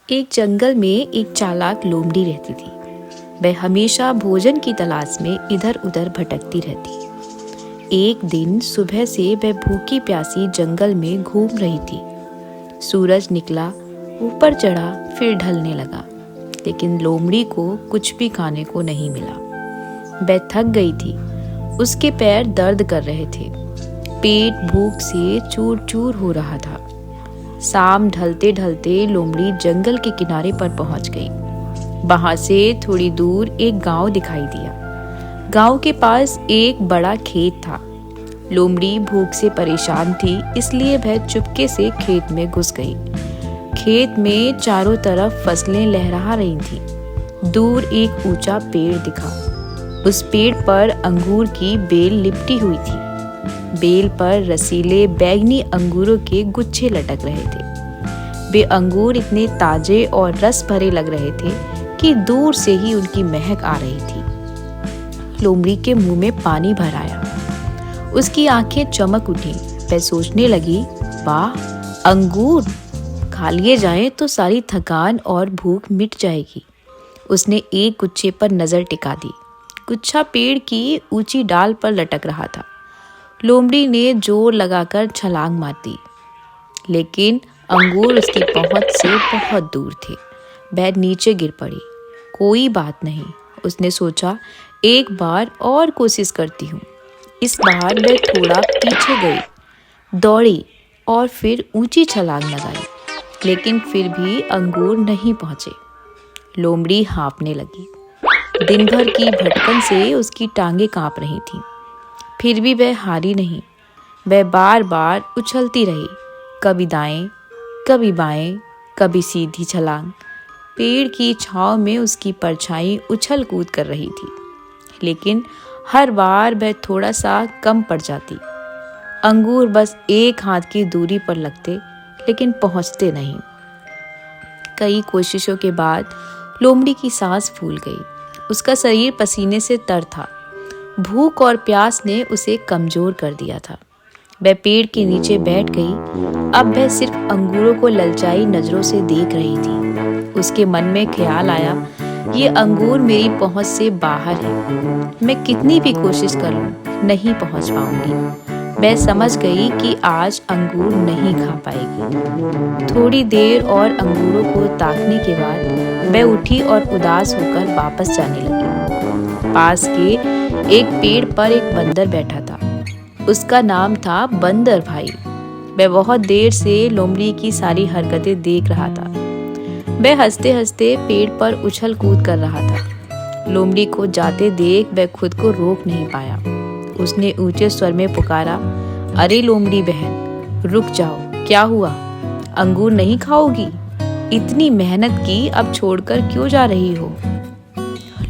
एक जंगल में एक चालाक लोमड़ी रहती थी। वह हमेशा भोजन की तलाश में इधर उधर भटकती रहती। एक दिन सुबह से वह भूखी प्यासी जंगल में घूम रही थी। सूरज निकला, ऊपर चढ़ा, फिर ढलने लगा, लेकिन लोमड़ी को कुछ भी खाने को नहीं मिला। वह थक गई थी, उसके पैर दर्द कर रहे थे, पेट भूख से चूर चूर हो रहा था। शाम ढलते ढलते लोमड़ी जंगल के किनारे पर पहुंच गई। वहां से थोड़ी दूर एक गांव दिखाई दिया। गांव के पास एक बड़ा खेत था। लोमड़ी भूख से परेशान थी, इसलिए वह चुपके से खेत में घुस गई। खेत में चारों तरफ फसलें लहरा रही थीं। दूर एक ऊंचा पेड़ दिखा। उस पेड़ पर अंगूर की बेल लिपटी हुई थी। बेल पर रसीले बैंगनी अंगूरों के गुच्छे लटक रहे थे। वे अंगूर इतने ताजे और रस भरे लग रहे थे कि दूर से ही उनकी महक आ रही थी। लोमड़ी के मुंह में पानी भर आया। उसकी आंखें चमक उठी। वह सोचने लगी, वाह, अंगूर खा लिए जाएं तो सारी थकान और भूख मिट जाएगी। उसने एक गुच्छे पर नजर टिका दी। गुच्छा पेड़ की ऊंची डाल पर लटक रहा था। लोमड़ी ने जोर लगाकर छलांग मार दी, लेकिन अंगूर उसकी पहुंच से बहुत दूर थे। वह नीचे गिर पड़ी। कोई बात नहीं, उसने सोचा, एक बार और कोशिश करती हूँ। इस बार वह थोड़ा पीछे गई, दौड़ी और फिर ऊंची छलांग लगाई, लेकिन फिर भी अंगूर नहीं पहुंचे। लोमड़ी हाँफने लगी। दिन भर की भटकन से उसकी टांगें कांप रही थीं। फिर भी वह हारी नहीं। वह बार बार उछलती रही, कभी दाएं, कभी बाएं, कभी सीधी छलांग। पेड़ की छांव में उसकी परछाई उछल कूद कर रही थी, लेकिन हर बार वह थोड़ा सा कम पड़ जाती। अंगूर बस एक हाथ की दूरी पर लगते, लेकिन पहुंचते नहीं। कई कोशिशों के बाद लोमड़ी की सांस फूल गई। उसका शरीर पसीने से तर था। भूख और प्यास ने उसे कमजोर कर दिया था। वह पेड़ के नीचे बैठ गई। अब वह सिर्फ अंगूरों को ललचाई नजरों से देख रही थी। उसके मन में ख्याल आया, ये अंगूर मेरी पहुंच से बाहर है। मैं कितनी भी कोशिश कर लूं, नहीं पहुंच पाऊंगी। वह समझ गई कि आज अंगूर नहीं खा पाएगी। थोड़ी देर और अंगूरों को ताकने के बाद वह उठी और उदास होकर वापस जाने लगी। पास के एक पेड़ पर एक बंदर बैठा था। उसका नाम था बंदर भाई। वह बहुत देर से लोमड़ी की सारी हरकतें देख रहा था। वह हंसते हंसते पेड़ पर उछल कूद कर रहा था। लोमड़ी को जाते देख वह खुद को रोक नहीं पाया। उसने ऊंचे स्वर में पुकारा, अरे लोमड़ी बहन, रुक जाओ, क्या हुआ? अंगूर नहीं खाओगी? इतनी मेहनत की, अब छोड़कर क्यों जा रही हो?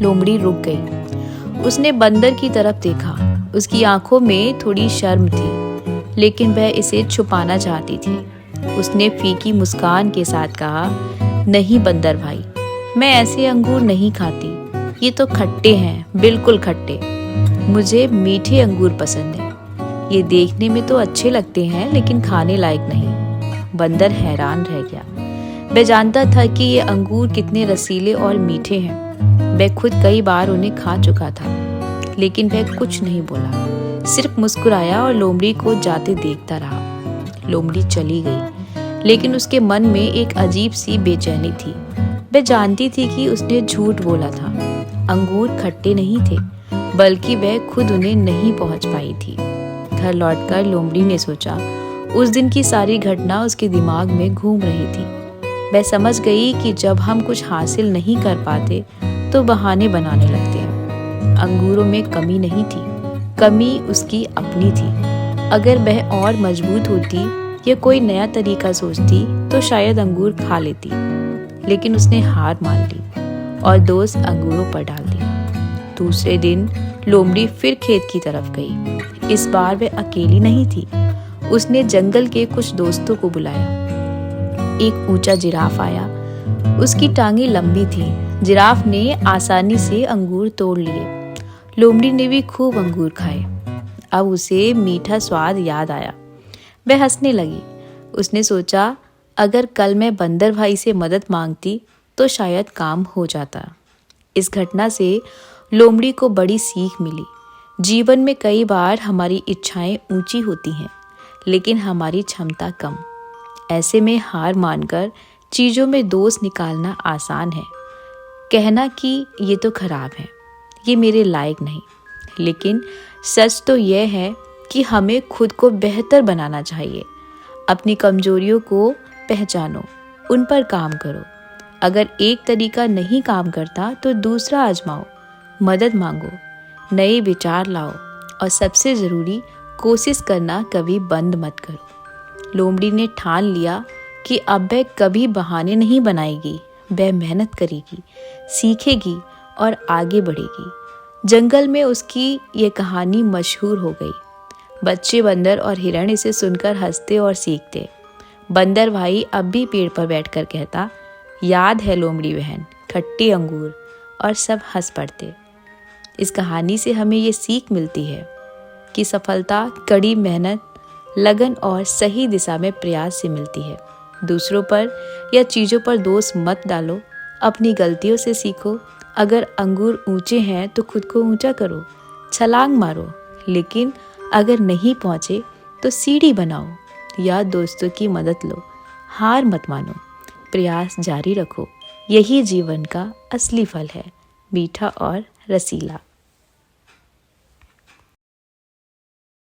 लोमड़ी रुक गई। उसने बंदर की तरफ देखा। उसकी आंखों में थोड़ी शर्म थी, लेकिन वह इसे छुपाना चाहती थी। उसने फीकी मुस्कान के साथ कहा, नहीं बंदर भाई, मैं ऐसे अंगूर नहीं खाती। ये तो खट्टे हैं, बिल्कुल खट्टे। मुझे मीठे अंगूर पसंद हैं। ये देखने में तो अच्छे लगते हैं, लेकिन खाने लायक नहीं। बंदर हैरान रह गया। वह जानता था कि ये अंगूर कितने रसीले और मीठे हैं। वह खुद कई बार उन्हें खा चुका था, लेकिन वह कुछ नहीं बोला, सिर्फ मुस्कुराया और लोमड़ी को जाते देखता रहा। लोमड़ी चली गई, लेकिन उसके मन में एक अजीब सी बेचैनी थी। वह जानती थी कि उसने झूठ बोला था। अंगूर खट्टे नहीं थे, बल्कि वह खुद उन्हें नहीं पहुंच पाई थी। घर लौटकर लोमड़ी ने सोचा, उस दिन की सारी घटना उसके दिमाग में घूम रही थी। वह समझ गई कि जब हम कुछ हासिल नहीं कर पाते तो बहाने बनाने लगते हैं। अंगूरों में कमी नहीं थी, कमी उसकी अपनी थी। अगर वह और मजबूत होती या कोई नया तरीका सोचती तो शायद अंगूर खा लेती, लेकिन उसने हार मान ली और दोष अंगूरों पर डाल दिया। दूसरे दिन लोमड़ी फिर खेत की तरफ गई। इस बार वह अकेली नहीं थी। उसने जंगल के कुछ दोस्तों को बुलाया। एक ऊंचा जिराफ आया। उसकी टांगें लंबी थी। जिराफ ने आसानी से अंगूर तोड़ लिए। लोमड़ी ने भी खूब अंगूर खाए। अब उसे मीठा स्वाद याद आया। वह हंसने लगी। उसने सोचा, अगर कल मैं बंदर भाई से मदद मांगती तो शायद काम हो जाता। इस घटना से लोमड़ी को बड़ी सीख मिली। जीवन में कई बार हमारी इच्छाएं ऊंची होती हैं, लेकिन हमारी क्षमता कम। ऐसे में हार मानकर चीज़ों में दोष निकालना आसान है, कहना कि ये तो खराब है, ये मेरे लायक नहीं। लेकिन सच तो यह है कि हमें खुद को बेहतर बनाना चाहिए। अपनी कमजोरियों को पहचानो, उन पर काम करो। अगर एक तरीका नहीं काम करता तो दूसरा आजमाओ, मदद मांगो, नए विचार लाओ और सबसे ज़रूरी कोशिश करना कभी बंद मत करो। लोमड़ी ने ठान लिया कि अब वह कभी बहाने नहीं बनाएगी। वह मेहनत करेगी, सीखेगी और आगे बढ़ेगी। जंगल में उसकी ये कहानी मशहूर हो गई। बच्चे बंदर और हिरण इसे सुनकर हंसते और सीखते। बंदर भाई अब भी पेड़ पर बैठकर कहता, याद है लोमड़ी बहन, खट्टे अंगूर, और सब हंस पड़ते। इस कहानी से हमें ये सीख मिलती है कि सफलता कड़ी मेहनत, लगन और सही दिशा में प्रयास से मिलती है। दूसरों पर या चीज़ों पर दोष मत डालो, अपनी गलतियों से सीखो। अगर अंगूर ऊंचे हैं तो खुद को ऊंचा करो, छलांग मारो। लेकिन अगर नहीं पहुँचे तो सीढ़ी बनाओ या दोस्तों की मदद लो। हार मत मानो, प्रयास जारी रखो। यही जीवन का असली फल है, मीठा और रसीला।